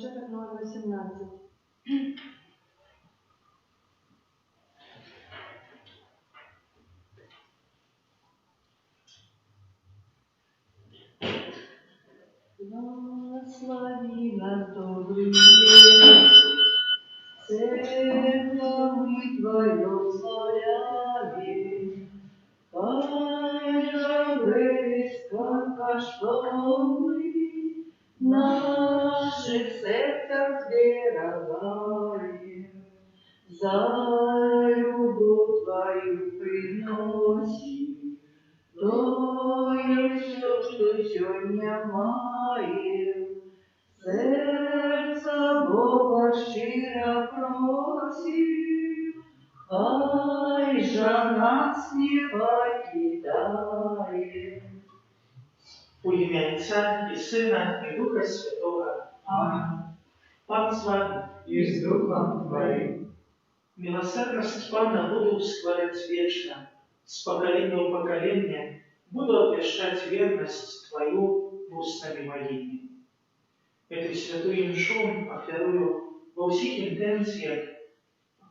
Початок номер 18. Благослови нас, добрый день, церковь мы Твою славяем, кайжа близко, что мы в наших сердцах сберегаем, за любовь Твою приносим, тое все, что сегодня маем, сердца Бога щиро просим, хай же нас не покидает. У ім'я Отця і Сина, і Духа Святого. Амінь. Пан з вами и с Духом Твоим. Милосердность Пана буду восхвалять вечно, с поколения в поколение буду обвещать верность Твою устами моими. Эту святую мшу оферую во всех интенциях,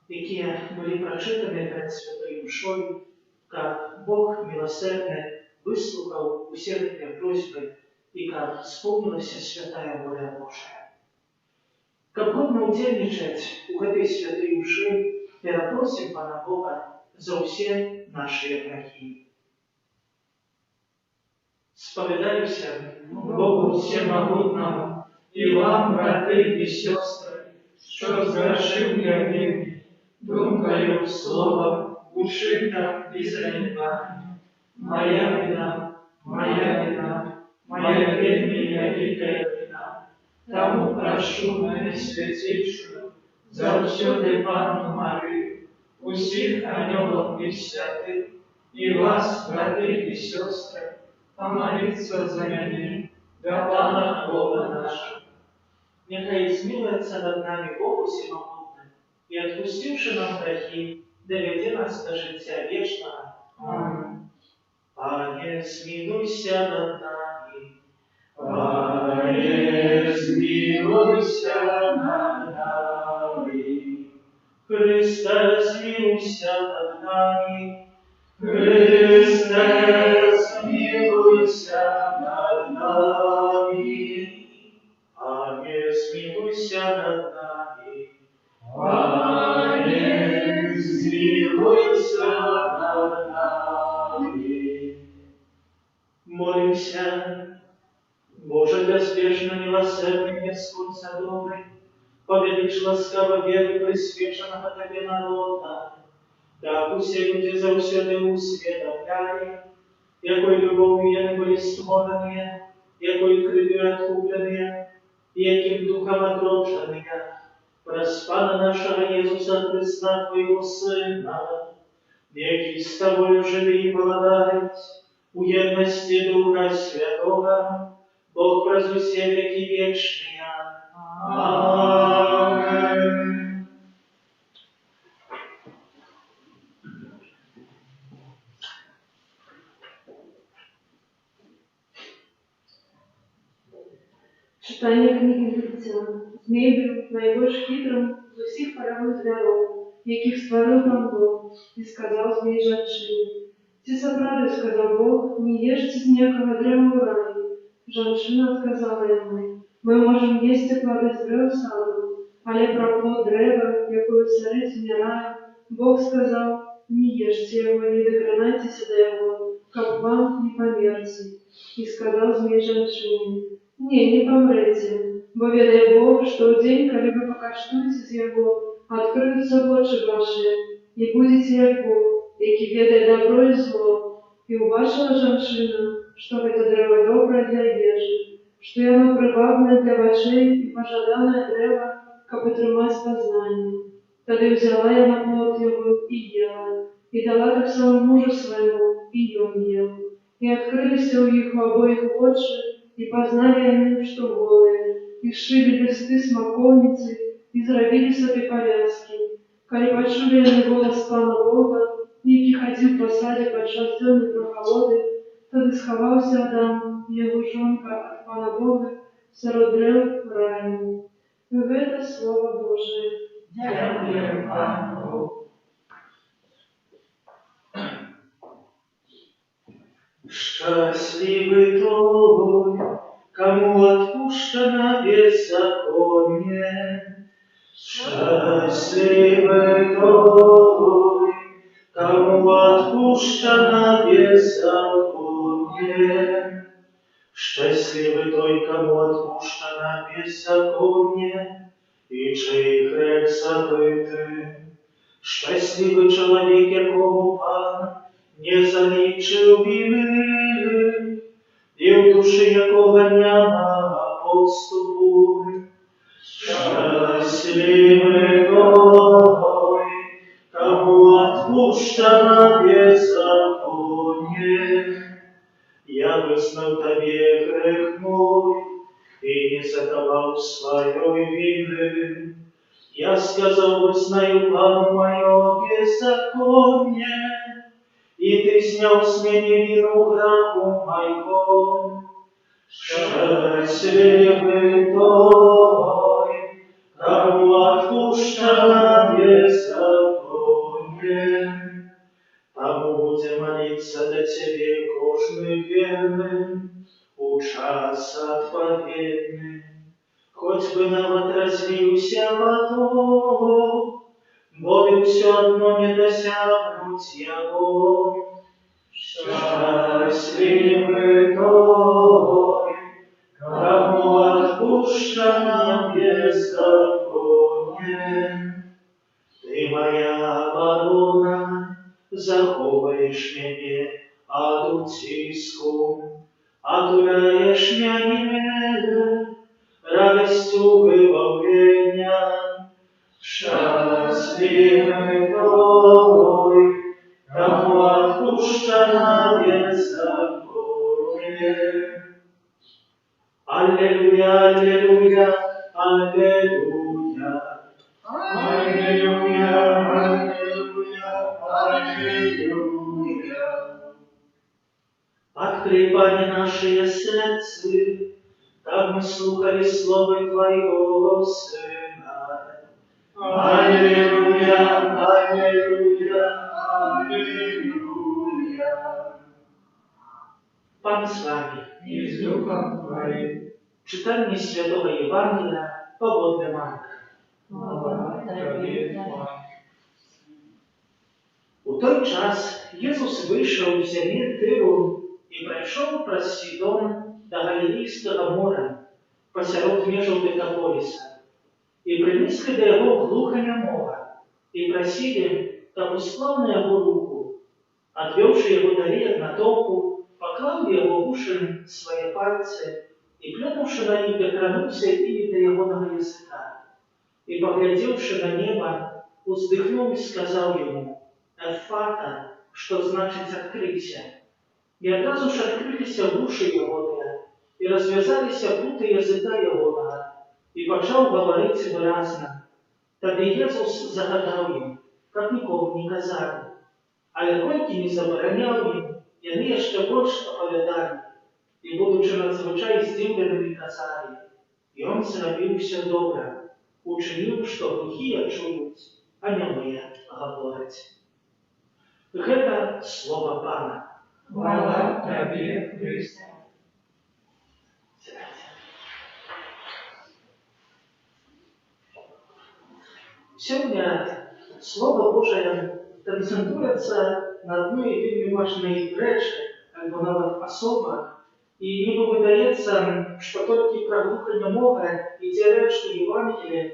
які были прочитаны перед святой мшой, как Бог милосердный выслухал усердные просьбы и как исполнилась святая воля Божия. Как годно удельничать у этой святой мши, перепросим Пана Бога за все наши грехи. Споведаюся Богу Всемогутному и вам, браты и сестры, что сгрешил я вину, думкою, словом, ушибом и занятами. Моя вина, моя великая вина. Тому прошу мене святейшую, за всюди Панну Марию, усіх анёлов и святых, и вас, браты и сестры, помолиться за меня, да Пана Бога нашего. Нехай змилуется над нами Бог Всемогутный, и отпустивши нам грехи, доведи нас до життя вечного. Аминь. Пане, змилуйся над нами. Пане, змилуйся над нами. Христе, змилуйся над нами. Христе, змилуйся над нами. Пане, змилуйся над нами. Пане, змилуйся над нами. Молимся. Боже, безбежно милосердный, бесконца добрый, повеличь ласкаво веры присвяченного Тебе народа, да усе люди завсёды усведомляли, якой любовью они были створені, якой кровью откуплены, яким духом отроджены, праз Пана нашего Иисуса Христа, Твоего Сына, який с Тобою живи и владает, у едности Духа Святого, Бог праз усе веки вечные. Аминь. Читання книги Буття. Змій був найбільш хитрим з усіх парових звіров, яких створив там Бог, і сказав змій жінчині: «Ці сапрады, сказав Бог, не ешьте з ніякого древа в раї». Женщина отказала йому: «Ми можемо їсти плоди з древ саду, але про плод древа, якою царить не рай, Бог сказав: не ешьте его, не докранайтесь до его, как вам не померти». И сказал змей женщине: «Не помрете, бо ведай Бог, что в день, когда вы покаштуете з его, откроются очи ваши, и будете як Бог, який ведает добро и зло. И убачила женщина, что это древо доброе для ежи, что оно прибавное для очей и пожаданное древо, как тримать познание. Тогда взяла я на плод его и ела, и дала так само мужу своему, и он ел. И открылись у их обоих очи, и познали они, что голые, и сшили листы смоковницы, и зробили себе повязки. Коли почули они голос Пана Бога, який ходил по саде подчас темной прохолоды, тогда сховался Адам, его жонка, от Пана Бога, серед древ раю. Слово Божие. Дякуємо Пану. Счастливый той, кому отпущено беззаконие. Счастливый той, кому отпущено беззаконие. Счастливый той, кому отпущено беззаконие, и чей грех забытый. Счастливый человек, якому Пан не залічив вини, і в душі якого нема подступу. Счастливый той, кому отпущено беззаконие. Я визнав тобі грех мой, і не заховав своєї вини. Я сказал, вызнаю, Пану, мое беззаконие, и ты снял с меня вину греху моего. Счастливый той, кому отпущено беззаконие, тому будем молиться до тебе кожный верный, у час отповедный. Хоть бы навод разлился поток, Бо все одно не досягнуть его. Счастливый той, кому отпущено беззаконие. Ты моя оборона, заховаешь меня от утиску, отуляешь меня радостью выбавления. Счастливый той, кому отпущено беззаконие. Аллилуйя, аллилуйя, аллилуйя. Аллилуйя, аллилуйя, аллилуйя. Открой, Пане, наши сердца, как мы слухали Слово Твоего Сына. Аллилуйя, аллилуйя, аллилуйя. Пан с вами. И с Духом Твоим. Читание Святого Евангелия по Божьей Марка. Слава Тебе, Пане. У той час Єсус вийшов з землі Тиру і пройшов праз Сідон до Галілейського моря, посеред межу Декаполиса. И принесли до его глухонемого, и просили, как усклал на его руку. Отвевший его далее на толпу, поклал его в уши свои пальцы, и плюнувши на них, дотронулся ими до егоного языка. И, поглядевши на небо, вздохнул и сказал ему: «Эффата», что значит «открыться». И одразу же открылись уши его, и развязались путы языка его, и почал говорить выразно. Тогда Иисус загадал им, как никому не казали. Але кольки не заборонял им, и они еще больше оповедали, и, будучи надзвичай здивленными, казали. И он зробив все добре, учинив, что глухие чують, а немые говорять. Это слово Пана. Хвала Тебе, Христе. Сегодня Слово Божие концентруется на одной вельми важной речи, как бы навіть особо, и ніби видається, що тільки про глухонемого і ті речі Євангелія,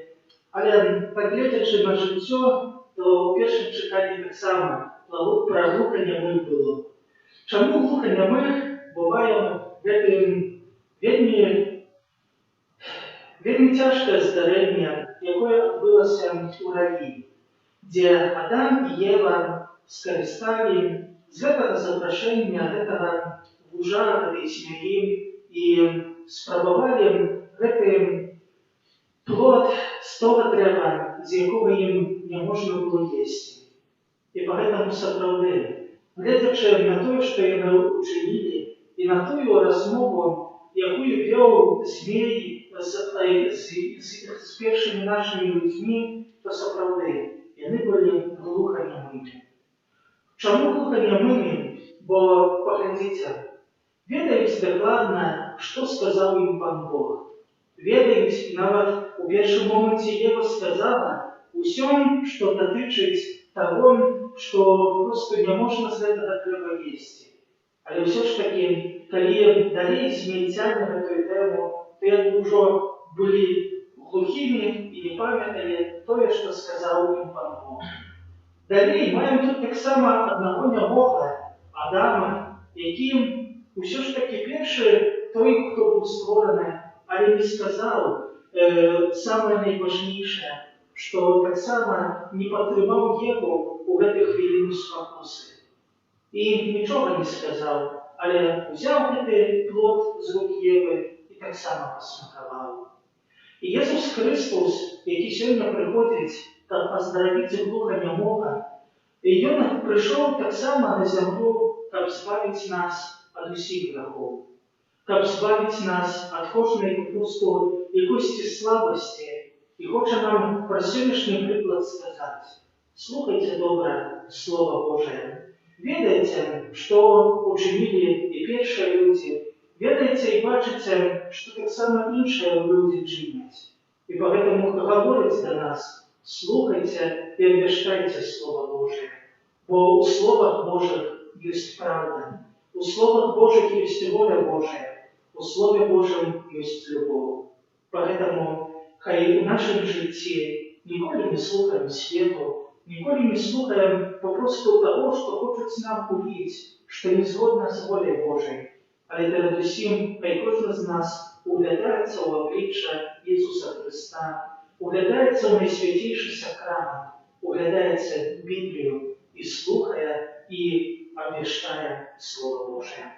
але поглядячи на життя, то в першому читанні так само про глухонемих було. Чому глухонемих буває вельми тяжкое здарение, якое відбулося у раї, где Адам и Ева скористали з этого запрошення, этого вужа, этой семьи, и спробовали этот плод з того древа, з якого їм не можна було їсти. І поэтому справді, глядячи на то, що їм учинили, і на ту розмову, яку вел змій з з першымі нашымі людзьмі, то сапраўды яны былі глуханямымі. Чаму глуханямымі? Бо, паглядзіце, ведаюць дакладна, што сказаў ім Пан Бог. Ведаюць, нават у першым моманце Ева сказала усё, што датычыць таго, што проста няможна з гэтага трэба есці. Але ўсё ж такі, калі далей змей цягне гэтую тэму, то яны ўжо былі глухімі і не памяталі тое, што сказаў ім Пан Бог. Далей маем тут таксама аднаго нябога, Адама, якім усё ж такі першы той, хто быў створаны, але не сказаў самае найважнейшае, што таксама не падтрымаў Еву у гэты хвіліну спакусы. І нічога не сказаў, але ўзяў гэты плод з рук Евы і таксама пасмакаваў. І Jesús Христос, які сёння прыходзіць, каб аздаравіць глуханямога, і Ён прыйшоў таксама на зямлю, каб збавіць нас ад усіх грахоў, каб збавіць нас ад кожнай пусту якосці слабасці. І хоча нам пра сённяшні прыклад сказаць: слухайце добра Слова Божае. Ведаеце, што учынілі і першыя людзі, ведаеце і бачыце, што таксама іншыя людзі чыняць. І пагэтаму гаворыць да нас: слухайце і абвяшчайце Слова Божае. Бо ў Словах Божых ёсць праўда, у Словах Божых ёсць воля Божая, у Слове Божым ёсць любоў. Пагэтаму хай у нашым жыцці ніколі не слухаем свету, ніколі не слухаем папросту таго, што хочуць нам убіць, што не згодна з воляй Божай. Але перадусім, хай кожны з нас углядаецца ў аблічча Ісуса Христа, углядаецца ў найсвяцейшы сакрамент, углядаецца в Біблію і слухае і абвяшчае Слова Божае.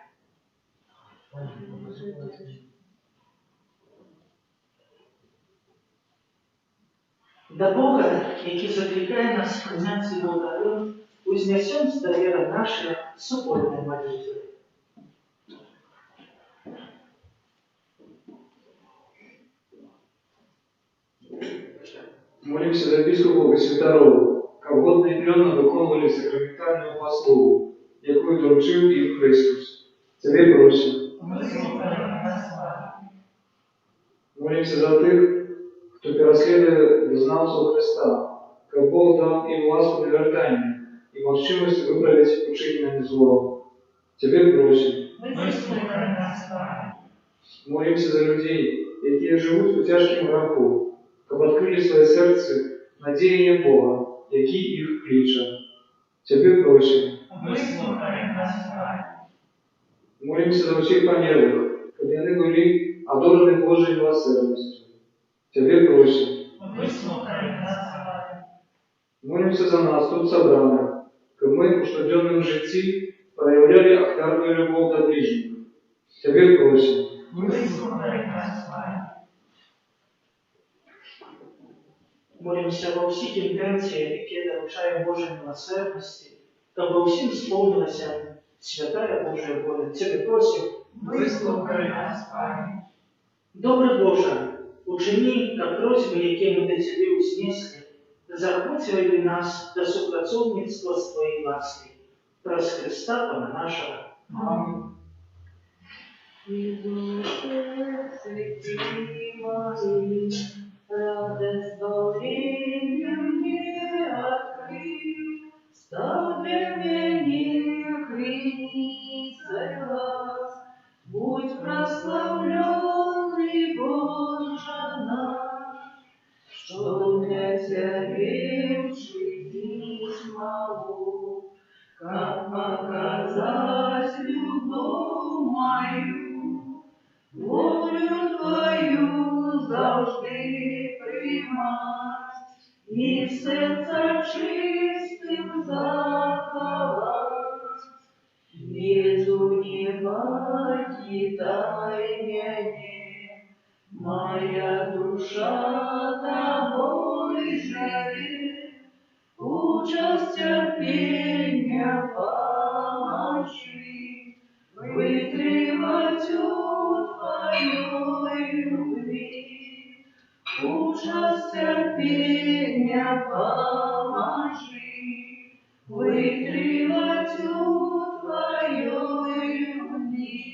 Да Бога, які закликає нас прийняти Його дари, узнесем з довіри наші супольні молитви. Молимся за епископов и святоров, как годно и пленно виконували сакраментальную послугу, якую доручив им Христос. Тебе просим. Молимся за тех, кто переследует вызнавцев Христа, как Бог дал им ласку навертания и молчимость выправить учиненное зло. Тебе просим. Молимся за людей, которые живут в тяжким греху, как открыли свое сердце надеяние Бога, який их кличе. Тебе просим. Молимся за всех померлых, как они были одобрены Божьей милосердностью. Тебе просим. Молимся за нас, тут собранных, как мы в каждодневном житии проявляли охвярную любовь до ближних. Тебе просим. Молимся во всіх інтенціях, які доручає Божій милосердності, та во всім сповнилася святая Божия воля. Тебе просим. Вислухай нас, Пане. Добрый Боже, учини, как просьбы, які ми до Тебе узнесли, захватывай нас до супрацовництва с Твоей лаской. Прос Христа Пана нашего. Амінь. Иисусе, святи мои, радостворением мне открыл, стал для меня креницей глаз. Будь прославленный, Боже наш, что для Тебя в жизни смогу, как показать любовь мою, волю Твою завжди приймать и в сердце чистым заховать. Езу неба кидай меня, моя душа Тобой живет, участь терпения помощи, вытривать у Твоей любви. у час терпіння поможи, витривать у Твоей любви.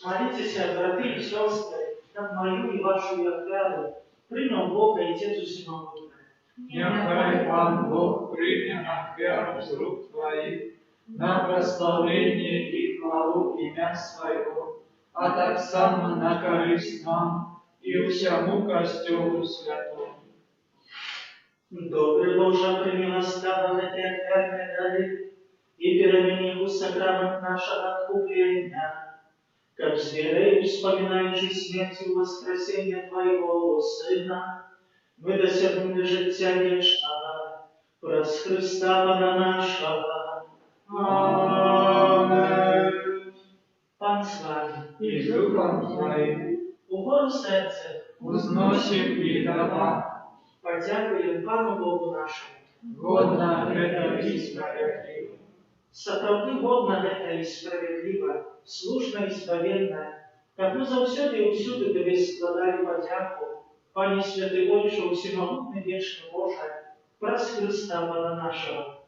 Молитесь, браты и сестры, как мою и вашу отряду принял Бог и Отец Всемогущий. Нехай Пан Бог прийме ахвяру з рук Твоих на прославление и хвалу имя Своего, а так само на користь нам и всему Костелу Святому. Добрый Боже, прими наставленные этерные дары и перемени у сакрамент нашего откупления, как зверей, вспоминающий смертью воскресения Твоего Сына, мы досягнули життя вечного, праз Христа Пана нашего. Аминь. Пан с вами. И с Духом Твоим Угору серце, узносим и дома, подякуем Пану Богу нашему. годно это и справедливо. Сапраўды годна гэта і справядліва, слушна і спаведна, каб мы заўсёды і ўсюды Табе складалі падзяку, Пане Святы Отче, Всемогутны вечны Боже, праз Христа Пана нашего.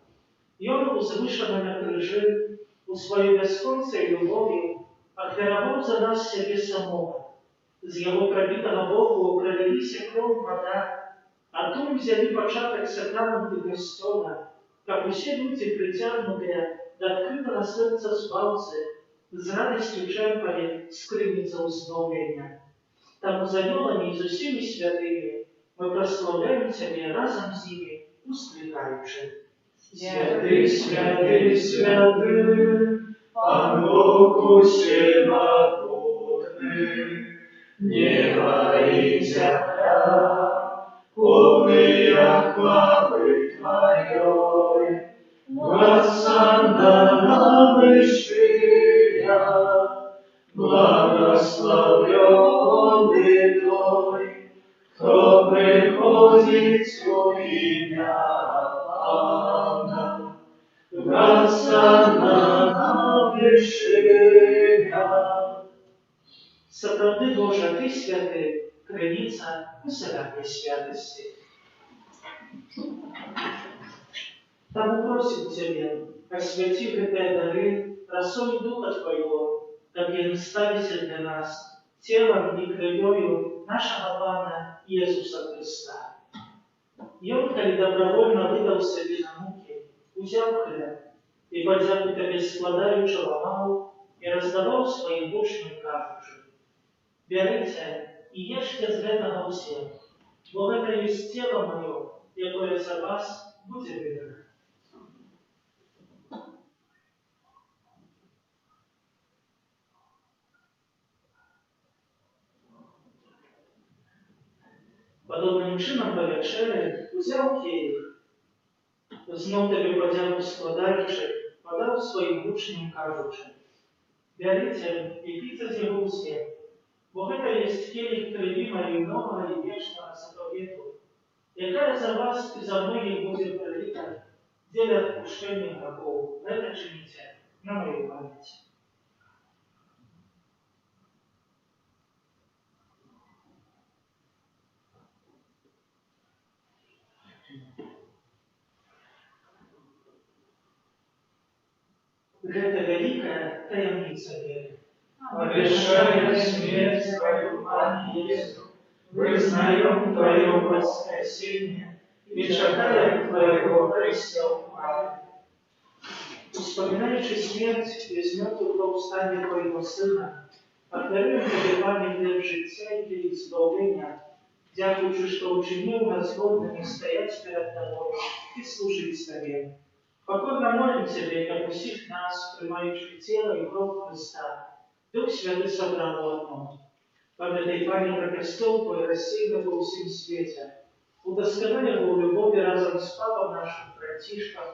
Ён, узвышаны на крыжы, у сваёй бясконцай любові, ахвяраваў за нас сябе самого. З яго прабітага Богу проліліся кроў вода, а тум взялі пачатак сакраменты Христола, каб усе людзі прыцягнутыя да адкрытага сэрца спаўцы з радасцю чэрпалі з крыніцы ўзноўлення. Таму з анёламі і з усімі святымі мы праслаўляем Цябе разам з імі, усклікаючы. Святый, святый, святый, Пан Бог всемогутный, небо и земля, полные хвалы Твоей, воссанна на вышиня, благословенный Твой, кто приходит у имя Пана, воссанна на вышиня. Сапраўды, Боже, Ты святы, крыніца усялякай святасці. Таму просім Цябе, асвяці гэтыя дары расой Духа Твайго, каб яны сталіся для нас целам і крывёю нашага Пана Иисуса Христа. Ён, калі добровольно выдаў сябе на мукі, узяў хлеб і падзяку Табе складаючы ламаў і раздаваў сваім вучням, кажучы: «Бярыце і ешце з гэтага ўсе, бо гэта ёсць цела маё, якое за вас будзе выдана». Падобным чынам па вячэры узяў келіх, зноў Табе падзяку складаючы, падаў сваім вучням, кажучы: «Бярыце і піце з яго ўсе, бо гэта ёсць келіх крыві маёй новага і вечнага запавету, якая за вас і за многіх будзе проліта дзеля адпушчэння грахоў. Гэта чыніце на маю памяць». Гэта вялікая таямніца веры. Обещая смерть Твою, Пане Иисус, вызнаем Твое воскресение и чекаем Твоего приступа. Вспоминаючи смерть і з мертвих повстання Твоєго Сина, ахвяруємо Тебе, Пане, хлеб життя і хліб збавлення, дякуючи, що учинив нас годними стоять перед Тобою і служить Тебе. Покорно молим Тебе, как усіх нас, приймаючи тіло і кров Христа, Дух Святий собрав у одному. Пам'ятай, Пане, про престол Твой розсіяний по всім світі. Удосконали его в любові разом з папом нашим Франтишком,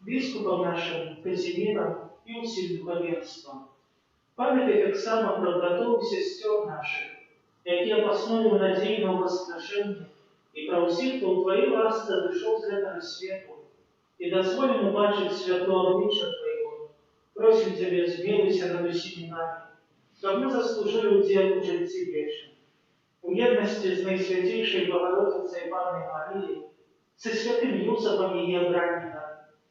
біскупом нашим Казимиром і усім духовенством. Пам'ятай так само про братов і сестер наших, які обосновали надію на воскрешення, і про усіх, хто у Твоїй ласці дійшов з этого світу, і дозволим убачить святло обличчя Твоего. Просим Тебе, змилуйся над усіми нами, щоб ми заслужили удел у житті вічному. у єдності з Найсвятейшою Богородицею Панною Марією, со святим Юзефом її обранником,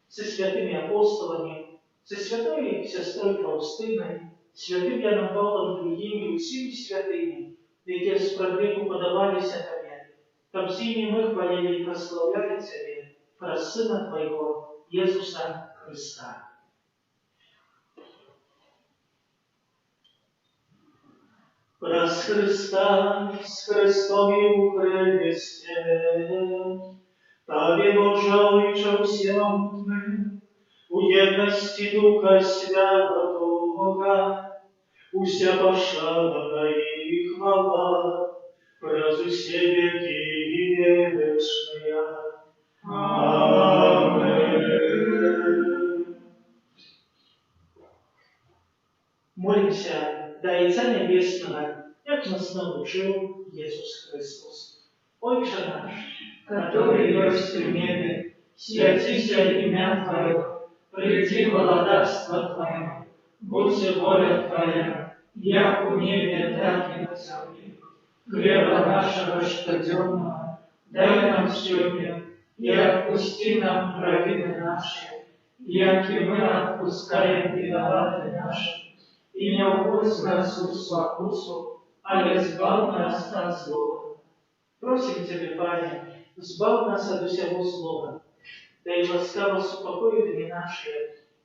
со святими апостолами, со святою сестрою Фаустиною, святим Яном Павлом другим і усіми святими, які справедливо подавалися Тобі, щоб всіми ми хвалили і прославляли Тебе, про Сина Твоего, Єсуса Христа. Раз Христа с Христом и у Христе, Табе Божа Ойче всемогутный, у едности Духа Святого, уся пошана и хвала, празу все веки вечные. Аминь. Молимся до Отца Небесного, как нас научил Иисус Христос. Отче наш, который есть в небе, святися имя Твое, приди владарство Твое, будь воля Твоя, як у небе, так и на земле. Хлеба нашего штоденного дай нам сегодня, и отпусти нам провины наши, яки мы отпускаем виноваты наши. И не упусти нас в спокусу, а избавь нас от злого. просим Тебя, Пане, избавь нас от всего злого, да и ласкаво супокои дни наши,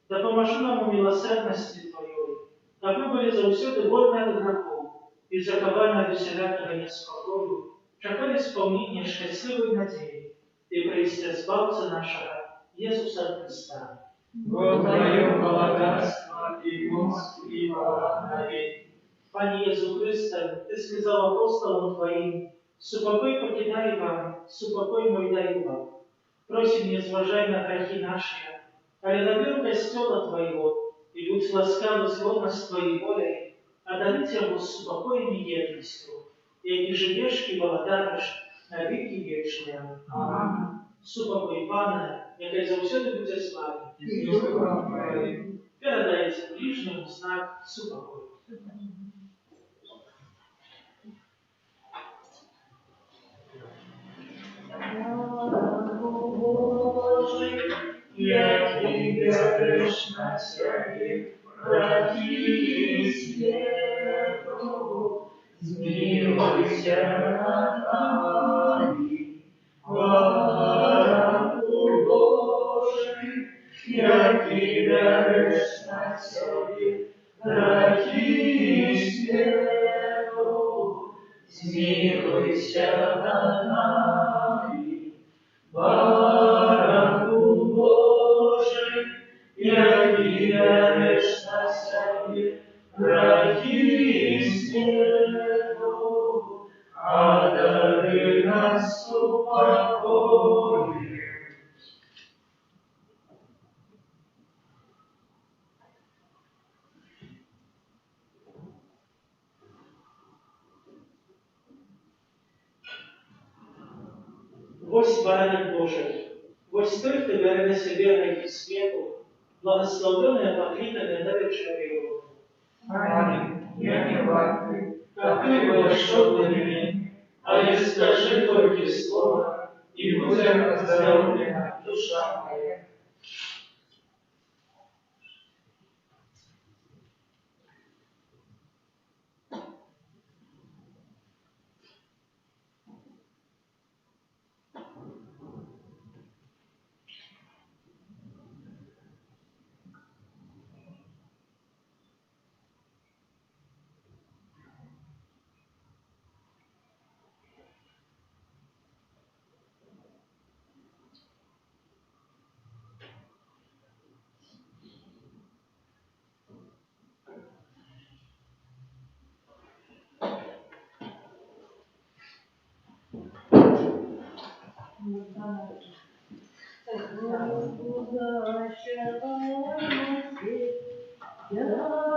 да поможи нам у милосердности Твоей, да мы были заусюди вольны от грехов, и закованы до всякого неспокою, чекали исполнение счастливой надеи, и Христе Збавца нашего, Иисуса Христа. Вот Твое благодарство и милость и хвала навеки. Пане Иисус Христе, Ты сказал апостолам Твоим, «Супокой покидай вам, супокой мой даю вам». Просим, не зважай на грехи наши, але на веру костела Твоего, и будь ласкав згодно с Твоей волей, одарить его супокоем и едностью, яки живешь и благодаришь на веки вечные. Аминь. Супокой, Пане, який завсюди буде з вами. И с Духом Твоим. Передайте ближнему знак супокою. Яки веришь на себе, враги свету, смилуйся над нами, врагу Божий. Яки веришь на себе, враги свету, смилуйся над нами, врагу Божий. Яки веришь на себе, враги свету, одари нас упокоем. Вось баранок Божий, вось той, хто бере на себе грехи світу, благословенная, покрытая на вечерю. Аминь. Я не варты, как ты вошел до меня, а я скажи только слово, и будет оздоровлена душа моя.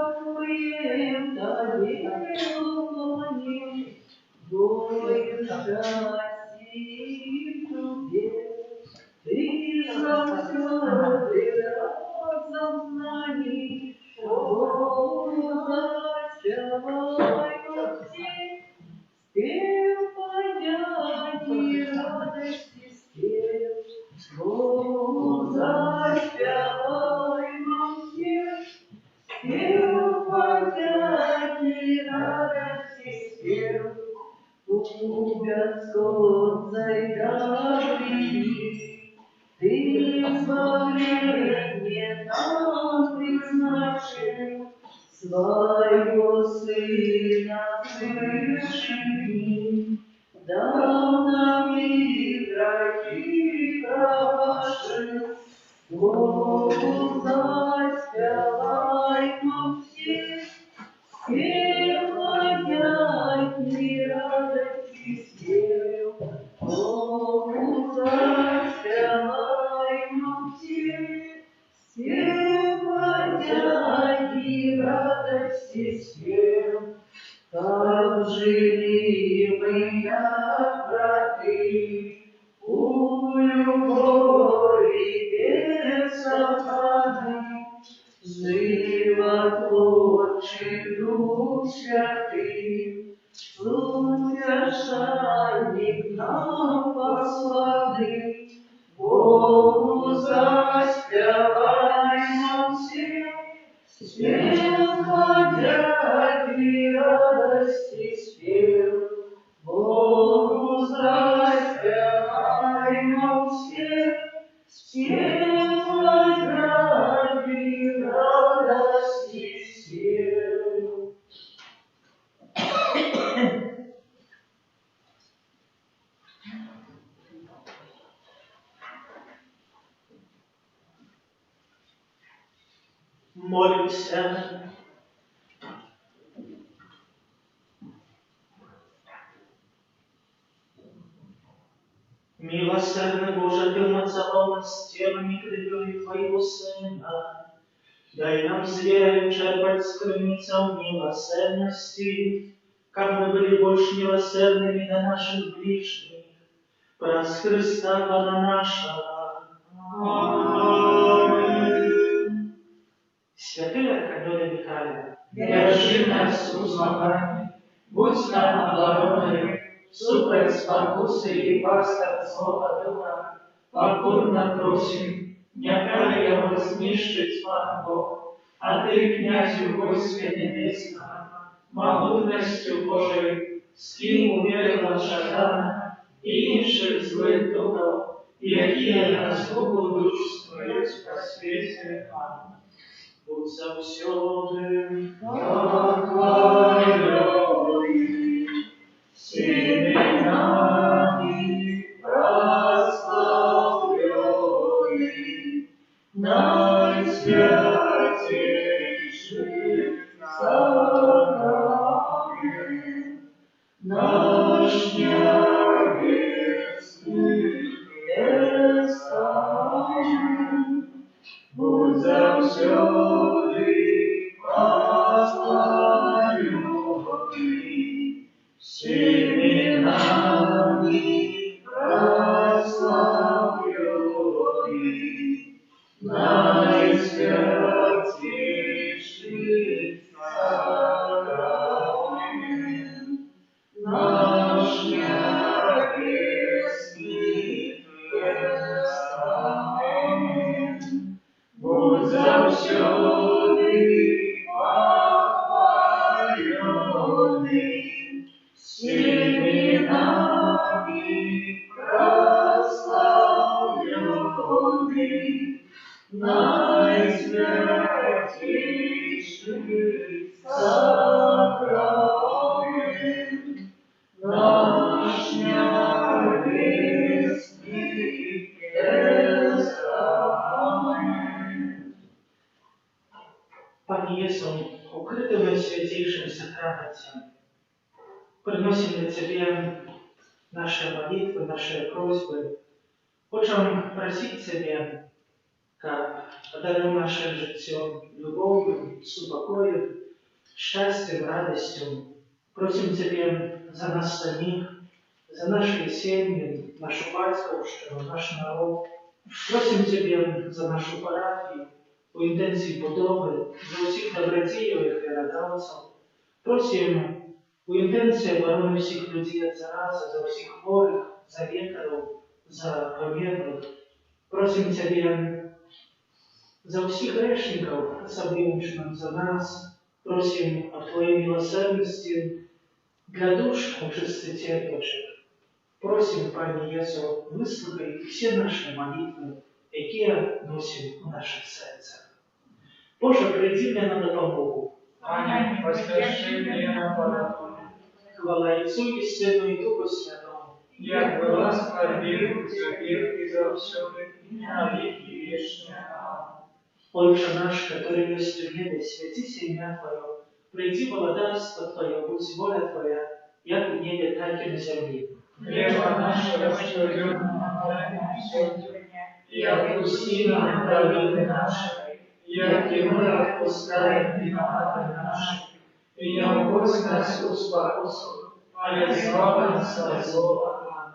Дякуєм тобі, уклонім, Бою щастя і тобі. Ти завсюди разом з нами, Бога щавай усі, радості спів, Богу заспіваймо всі, спів подяки, радості спів, у безконцей добрі, ти збавлення нам призначив, свого Сина свишені, дав нам і грехи пробачив, Богу заспіваймо всі, спів подяки, радості спів, Богу заспіваймо всі, спів подяки, радості спів, так жили ми, як брати, у любові беззаpadnej, животворчий Дух Святий, утешальник нам посланий, Богу заспіваймо всі, спів подяки, радості спів, Богу заспіваймо всі, спів подяки, радості спів. Молимся. Милосердный Боже, Ты умацовал нас телами кровью Твоего Сына. Дай нам с верой черпать с крыницам милосердности, как мы были больше милосердными до наших ближних. Праз Христа Пана нашего. Аминь. Святый Аркадий Михайлович, Держи нас у змаганні, будь нам обороною, супроть спокуси і пастор Слова Духа, покорно просим, нехай його знищить пан Бог, а ти, князю войска небесного, могутністю Божою, скинь умерла Шатана і інших злих духов, які на згубу душ створюють по світі. будь завсёды Похвалюй семенами, прославляй наисвятейших собраний, наш небесный Оставь, будь завсёды похвалюй семенами, прославляй наисвятейших собраний, наш небесный Оставь, будь завсёды похвалённый семенами, прославлённый наисвятейших собраний, наш небесный Оставь. Пане Иисус, укрытым святейшим сокровищем, приносим для Тебе наши молитвы, наши просьбы. Хочем просить Тебя, как одарил наше житие любовью, супокоем, счастьем, радостью. Просим Тебя за нас самих, за наши семьи, нашу батьковщину, наш народ. Просим Тебя за нашу парафію, у інтенції будови, за усіх добродіїв і радавців. Просим у інтенції оборони всіх людей від зарази, за усіх хворих, за лікарів, за победу. Просим Тебя за всех грешников, особенно за нас. Просим о Твоей милосердности для душ чистотерпящих. Просим, Пане Єсу, вислухай всі наші молитви, які носим у наших серцях. Боже, прийди мне на допомогу. Аминь. Поспеши мне на помощь. Хвала Отцу и Сыну и Духу Святому. Як была справедливых за грех и за все, и на веки вечные. Аминь. Отче наш, который есть в небе, святись имя Твое. Приди благодарство Твое, будь воля Твоя, як в небе, так и на земле. Хлеба нашего ежедневного дай нам сегодня, и отпусти нам долги наши, яки мы отпускаем виноватым нашим. И не упусти нас в спокусу, а избави нас от злого.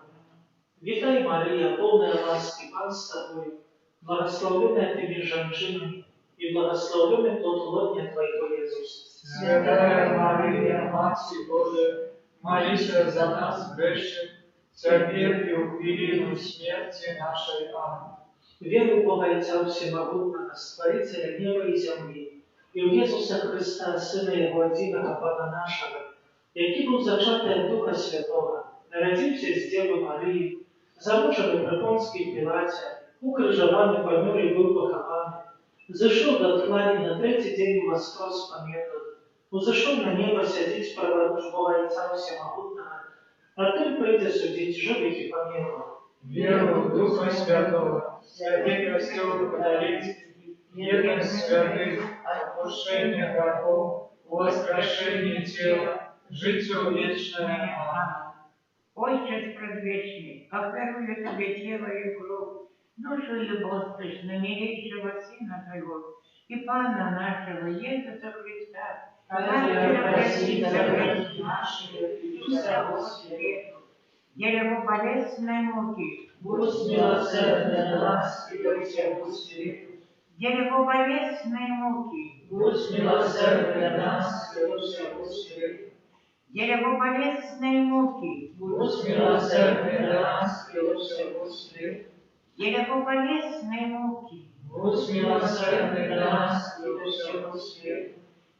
Витай, Мария, полная ласки, Пан с Тобой, благословенная Ты между женщинами, и благословенный плод лона Твоего, Иисус. Святая Мария, Матерь Божия, молись за нас грешных, теперь и в великую смерти нашей. Аминь. Верую в Бога Отца Всемогутного, Створителя неба и земли, и в Иисуса Христа, Сына Его Единого, Пана нашего, який был зачатый от Духа Святого, народився з Девы Марии, замучений при Понтскій Пилате, укрижований, помер и был похованный, зашел до тлани, на третий день воскрес померл, узошел на небо сидеть праворуч Бога Отца Всемогутного, а Ты придя судить живых и померлых. Веру в Духа Святого, святей костел католический, едность святых, отпущение грехов, воскрешение тела, житие вечное. Аминь. Отче предвечный, оферую Тебе тело и кровь, душу и любовь милейшего Сына Твоего и Пана нашего Иисуса Христа, Хотя простить за грехи наши и всякого света. Дерево болезненной муки, Будь милосерден для нас и до всего света. дерево болезненной муки, Будь милосерден для нас и до всего света. дерево болезненной муки, Будь милосерден для нас и до всего света. дерево болезненной муки, Будь милосерден для нас и до всего света.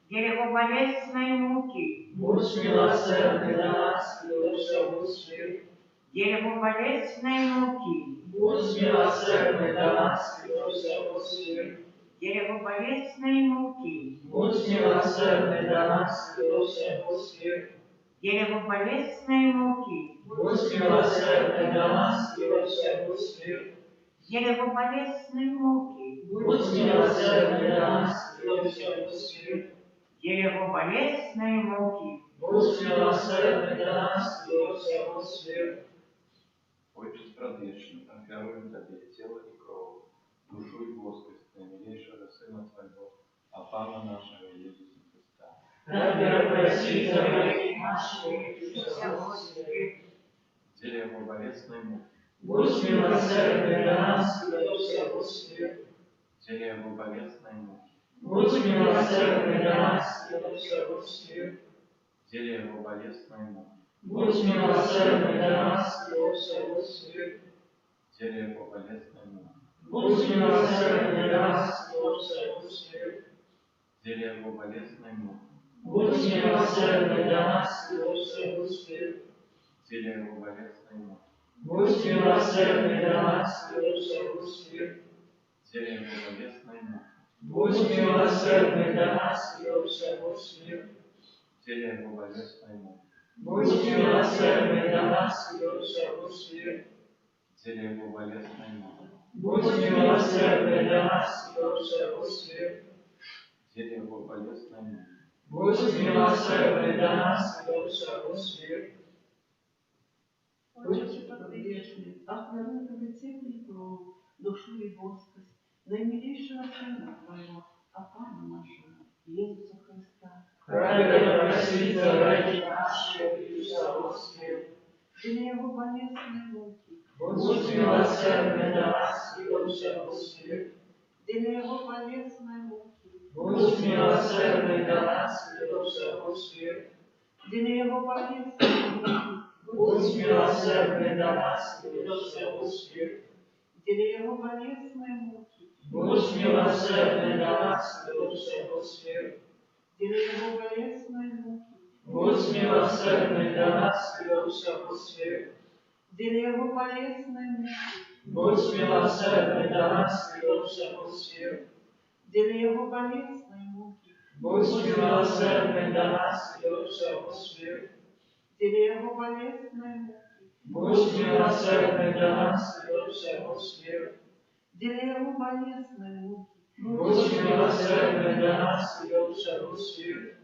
дерево болезненной муки, Будь милосерден для нас и до всего света. дерево болезненной муки, Будь милосерден для нас и до всего света. дерево болезненной муки, Будь милосерден для нас и до всего света. дерево болезненной муки, Будь милосерден для нас и до всего света. дерево болезненной муки, Будь милосерден для нас и до всего света. дерево болезненной муки, Будь милосерден для нас и до всего света. Отче предвечный, оферую Тебе тело и кровь, душу и воскрес наимилейшего Сына Твоего, а Пана нашего Иисуса Христа. Да прости за грехи наши и всякого света. Дерево болезненной муки, Будь милосерден для нас и до всего света. дерево болезненной муки, Будь милосерден для нас и до всего света. дерево болезненной муки, Будь милосерден для нас и до всего света. дерево болезненной муки, Будь милосерден для нас и до всего света. дерево болезненной муки, Будь милосерден для нас и до всего света. дерево болезненной муки, Будь милосерден для нас и до всего света. дерево болезненной муки, Будь милосерден для нас и до всего света. дерево болезненной муки, Будь милосерден для нас и до всего света. дерево болезненной муки, Будь милосерден для нас и до всего света. дерево болезненной муки, Будь милосерден для нас и до всего света. Отче предвечный, охрани Тебе тело и кровь, душу и воскрес, наимилейшего Сына Твоего, а Пана нашего, Иисуса Христа. Ради простить за грехи наши и всякого света. Для Его болезненной муки, Будь милосерден для нас и до всего света. для Его болезненной муки, Будь милосерден для нас и до всего света. для Его болезненной муки, Будь милосердный до нас и до всего света. Дели Его болезные муки, Будь милосердный до нас и до всего света. дели Его болезные муки, Будь милосердный до нас и до всего света. дели Его болезные муки, Будь милосердный до нас и до всего света. дели Его болезные муки, Будь милосердный до нас и до всего света. дели Его болезные муки, Будь милосердный до нас и до всего света. дели Его болезные муки, Будь милосердный до нас и до всего света.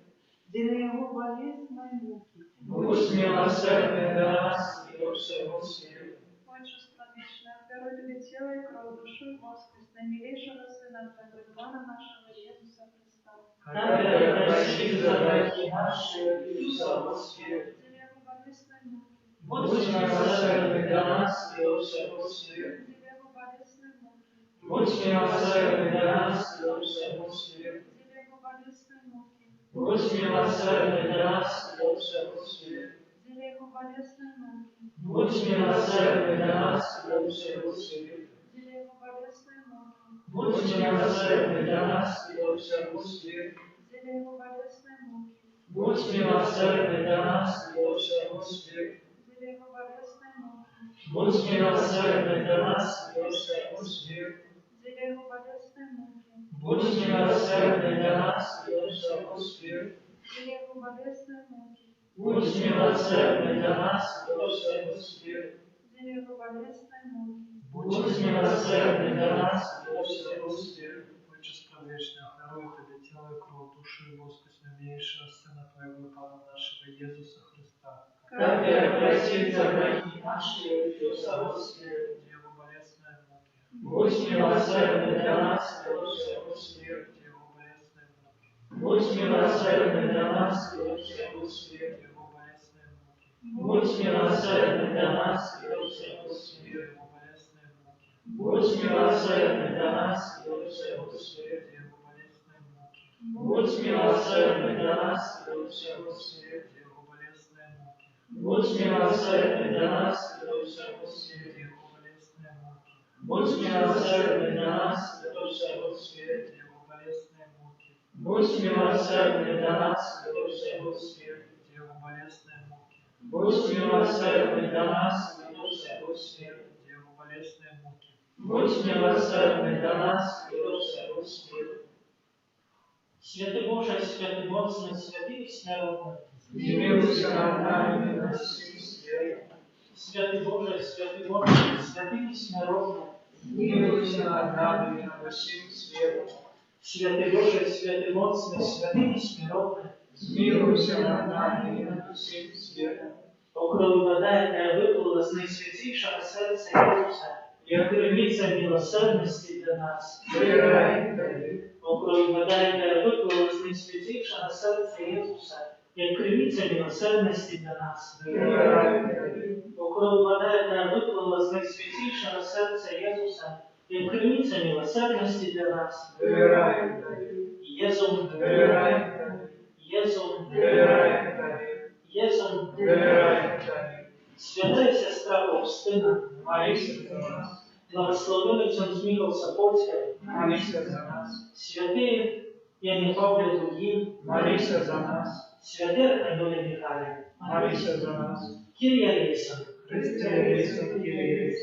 дели Его болезные муки, Будь милосердный до нас и до всего света. Отчество вечное, даруй тебе тело и кровь, душу и воскрес наимилейшего Сына Твоего, Ивана нашего Иисуса Христа. Который простит за грехи наши и всего света. Дели Его болезные муки, Будь милосердный до нас и до всего света. дели Его болезные муки, Будь милосердный до нас и до всего света. дели Его болезные муки, Будь милосердный до нас и до всего света. дели Его болезные муки, Будь милосердный до нас и до всего света. дели Его болезные муки, Будь милосердный до нас и до всего света. дели Его болезные муки, Будь милосердный до нас и до всего света. дели Его болезные муки, Будь милосердный до нас и до всего света. дели Его болезные муки, Будь милосердный до нас и до всего света. дели Его болезные муки, Будь милосердный до нас и до всего света. дели Его болезные муки, Будь милосердный до нас и до всего света. Отчество вечное, даруй тебе тело и кровь, душу и воскрес новейшего Сына Твоего и Пана нашего Иисуса Христа. Который простит за грехи наши и до всего света. Его болезные муки, Будь милосердный до нас и до всего света. Его болезные муки, Будь милосердный до нас и до всего света. Его болезные муки, Будь милосердный до нас и до всего света. Его болезные муки, Будь милосердный до нас и до всего света. Его болезные муки, Будь милосердный до нас и до всего света. Его болезные муки, Будь милосердный до нас и до всего света. Его болезные муки, Будь милосердный до нас и до всего света. Его болезные муки, Будь милосердный до нас и до всего света. Его болезные муки, Будь милосердный до нас и до всего света. Его болезные муки, Будь милосердный до нас и до всего света. Святый Боже, святый моцный, святый весняродный, Смилуйся над нами и над всем светом. святый Боже, святый моцный, святый весняродный, Смилуйся над нами и над всем светом. святый Боже, святый моцный, святый весняродный, Смилуйся над нами и над всем светом. о крови вода, яка виплила з найсвятішого серця Ісуса, як криниця милосердності для нас. Выбирай, Давид. О крови вода, яка виплила з найсвятішого серця Ісуса, як криниця милосердності для нас. Выбирай, Давид. О крови вода, яка виплила з найсвятішого серця Ісуса, як криниця милосердності для нас. Выбирай, Давид. Єзум, Выбирай, Давид. Єзум, Выбирай, Давид. Єзум, Выбирай, Давид. свята сестра Фаустина, Молися за нас. благословенный отец Михаил Сапольский, Молися за нас. святые Яне Павле Другим, Молися за нас. святые Аркадоне Михайле, Молися за нас. Кирия Лейсон, Христе, Лейсон, Кирилл.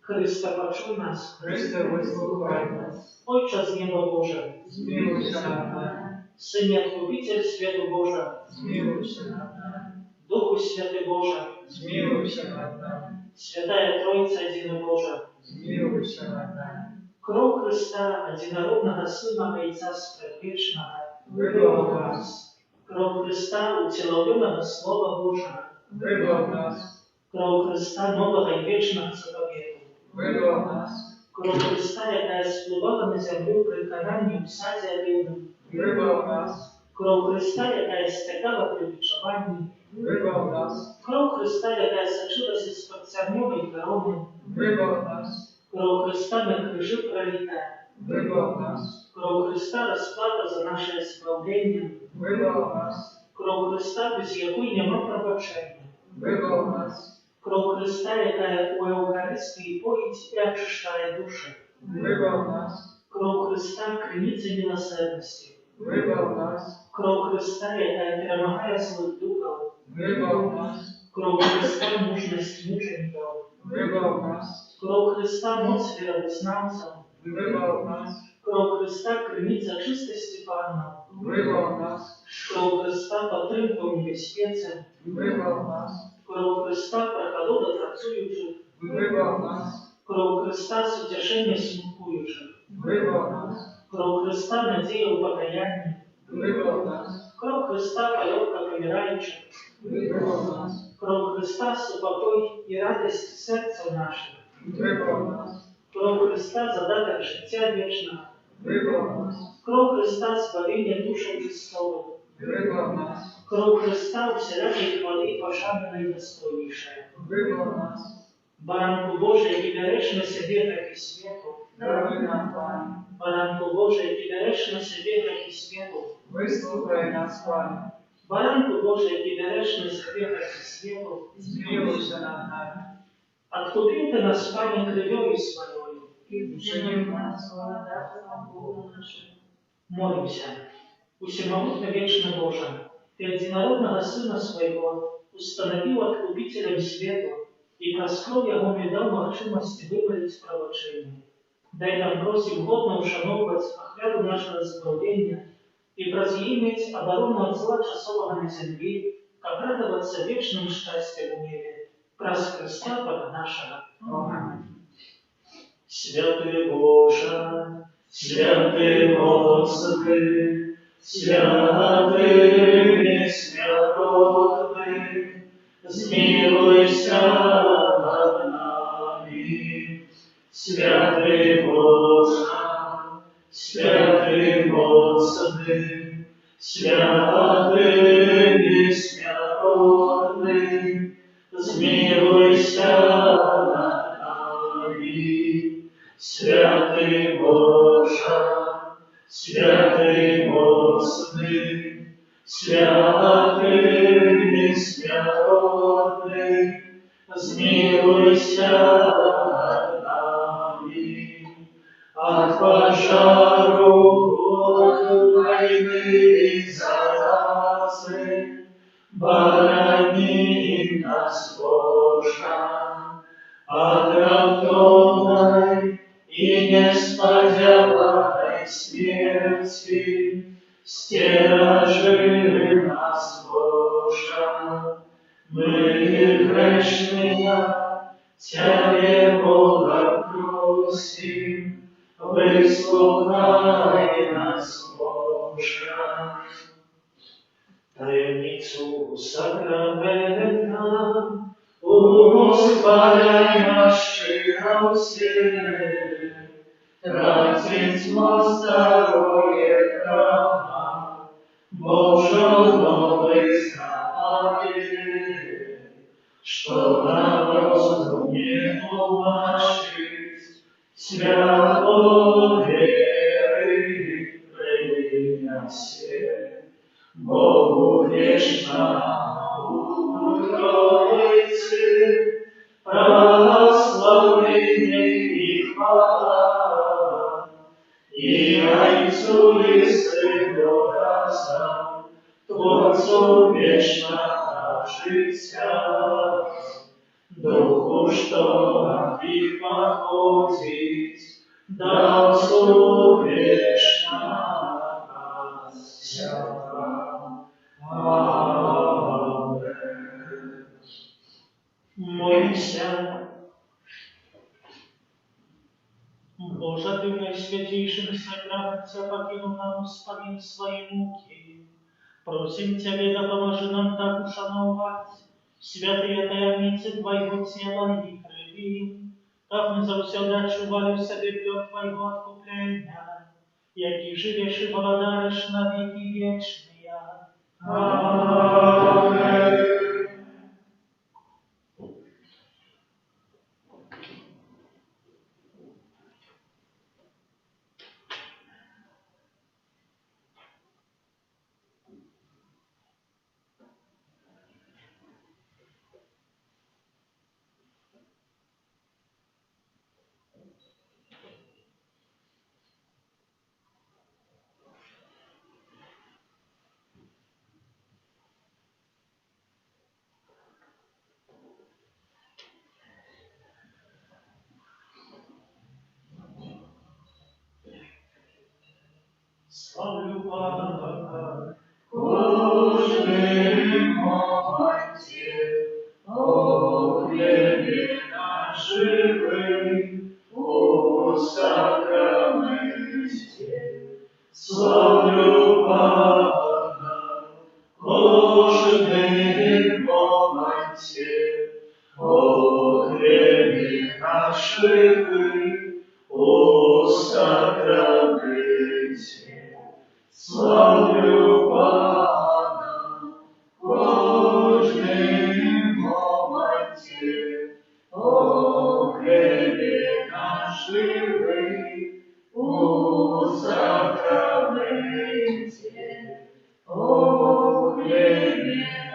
Христа почуй нас, Христе, выслухай нас. Отче з неба Боже, Смилуйся над нами. Сыне Откупитель Свету Божа, Смилуйся над нами. Духу Святый Божа, Смилуйся над нами. Святая Троица Единый Божа, Смилуйся над нами. кровь Христа, Одинородного Сына и Царства Вечного, Выбрал нас. кровь Христа, утеловленного Слова Божьего, Выбрал нас. кровь Христа, нового и вечного заповета, Выбрал нас. кровь Христа, яка спливала на землю при каранні в саді Авіну, Выбрал нас. кров Христа, яка стекала при відчуванні, Выбрал нас. кров Христа, яка сочилася з парцярньової корони, Выбрал нас. кров Христа на крижі пролита, Выбрал нас. кров Христа розплата за наше справлення, Выбрал нас. кров Христа, без якої нема пробачення, вибав нас, Кров Христа, яка у Евхаристії поїть і очищає душі. вибав нас, Кров Христа – криниця милосердності. вибав нас, Кров Христа, яка перемагає злих духов. вибав нас, Кров Христа – мужність мучеників. вибав нас, Кров Христа – моць віровизнавців. вибав нас, Кров Христа – криниця чистості Панна. вибав нас, Кров Христа – підтримка у небезпеці. вибав нас, Кров Христа – прохолода працюючих. вибав нас, Кров Христа – сутішення смуткуючих. вибав нас, Кров Христа – надія у покаянні. вибав нас, Кров Христа – польотка помираючих. вибав нас, Кров Христа – супокой і радість серця наших. вибав нас, Кров Христа – задаток життя вічного. вибав нас, Кров Христа – спаління душі Христових. вибав нас, Кров Христа – всілякої хвали і пошани найдостойніше. вибав нас, Баранку Божий, який береш на себе гріх і світу. даруй нам, Пане, Баранку Божий, який береш на себе гріх і світу. вислухай нас, Пане, Баранку Божий, який береш на себе гріх і світу. змилуйся над нами, Откупив ти нас, Пане, крив'ю своєю. І вчинив нас володарством Бога нашого. Молимся. Усемогутно вечно Боже, Ты единородного Сына Своего установил откупителем свету и проскрыл Ему и дал махчимости вымолить пробачение. Дай нам, просим, годно ушановывать охвяту нашего справления и прозъиметь оборону от зла часового на земле, как радоваться вечным счастьем в небе. Праз Христа Бога нашего. Аминь. Святый Боже, святый Господи, святый бессмертный, смилуйся над нами. Святый Боже, святый Господи, святый бессмертный, смилуйся над нами. Святый Боже, святый Господи, святый бессмертный, смилуйся над нами. От пожару, от войны и заразы борони нас, Боже, от раптовной и несподеванной смерти стережи нас, Боже. Мы грешные, Тебе, Бога, просим, выслухай нас, Боже. Таємницю сакрамента успадай щиро все, тратить здоровье храма, Божьего признание, что народу не убачить, свято веры принеси. Богу вечному Троице, прославление и хвала, и Отцу и Сыну разом, Творцу вечного життя, Духу, что от них походит, да Отцу вечного святого. Аминь. Молимся. Боже, Ты в наисвятейшем сокровенце покинул нам Господин свои муки. Просим Тебя, да поможи нам так ушановать святые таямницы Твоего тела и крови, как мы завсегда чували в себе плод Твоего откупления, який живешь и благодаришь на веки вечные. Аминь. о хлебе